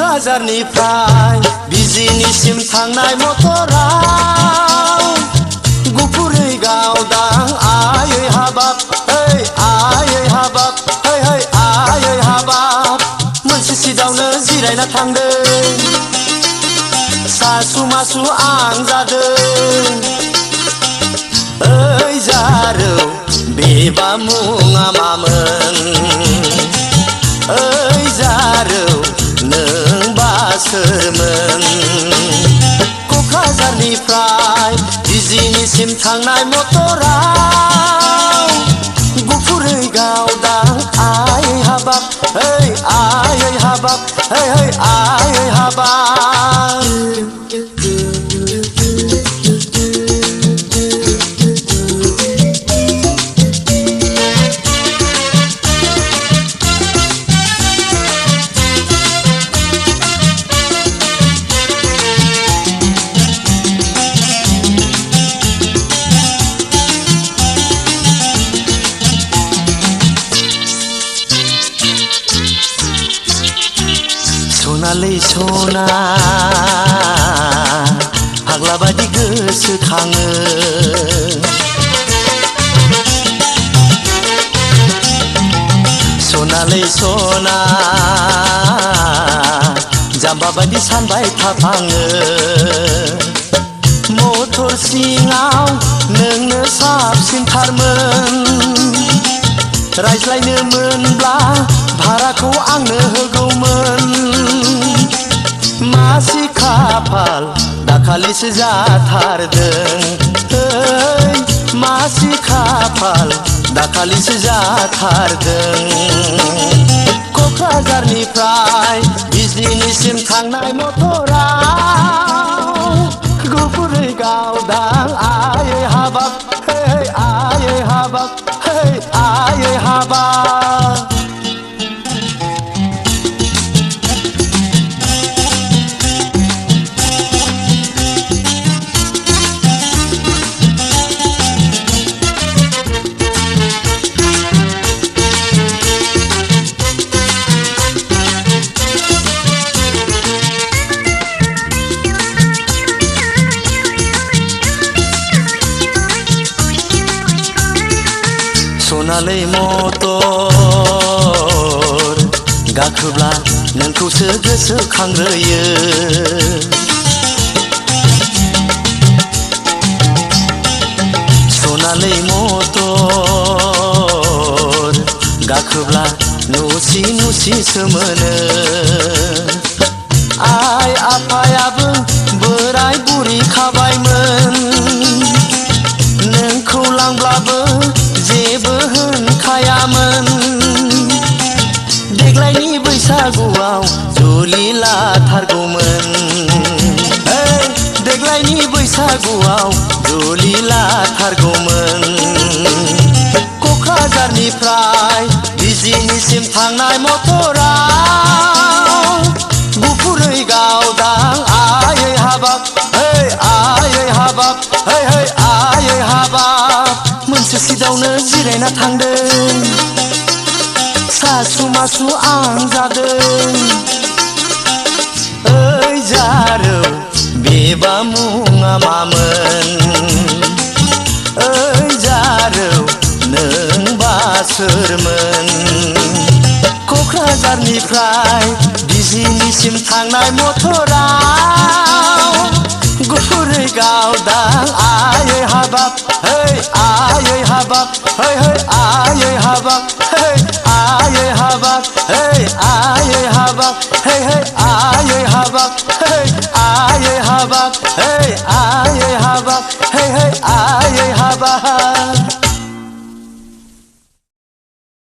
क'क्राझारनिफ्राय बिजिनिसिम थांनाय मटराव गुफुरै गावदां आयै हाबाब ओइ आयै हाबाब है है आयै हाबाब मोनसे सिटावनो जिरायना थांदों सासु मासु आं जादों ओइ जारौ बेबा मुङा मामोन ओइ जारौ नोंबा सोरमोन क'क्राझारनिफ्राय बिजिनिसिम थांनाय मटराव गुफुरै गावदां आयै हाबाब ओइ आयै हाबाब है है आयै हाबाब सनालै सना फाग्ला बादि गोसोखाङो सनालै सना जाम्बा बादि सानबाय थाफाङो मटर सिङाव नोंनो साबसिनथारमोन रायज्लायनो मोनब्ला भाराखौ आंनो होगौमोन मासि खाफाल दाखालिसो जाथारदों ओइ मासि खाफाल दाखालिसो जाथारदों क'क्राझारनिफ्राय बिजिनिसिम थांनाय मटराव गुफुरै गावदां आयै हाबाब है आयै हाबाब है आयै हाबाब सनालै मटर गाखोब्ला नोंखौसो गोसोखांग्रोयो सनालै मटर गाखोब्ला नुसि नुसिसो मोनो आइ आफायाबो बोराय बुरि खाबायमोन नोंखौ लांब्लाबो जेबो होनखायामोन देग्लायनि बैसागुआव जुलि लाथारगौमोन देग्लायनि बैसागुआव जुलि लाथारगौमोन क'क्राझारनिफ्राय बिजिनिसिम थांनाय मटराव गुफुरै गावदां आयै हाबाब है आयै हाबाब है है आयै हाबाब मोनसे सिटावनो जिरायना थांदों सासु मासु आं जादों ओइ जारौ बेबा मुङा मामोन ओइ जारौ नोंबा सोरमोन क'क्राझारनिफ्राय बिजिनिसिम थांनाय मटराव गुफुरै गावदां आयै हाबाब है आयै हाबाब है है आयै हाबाब है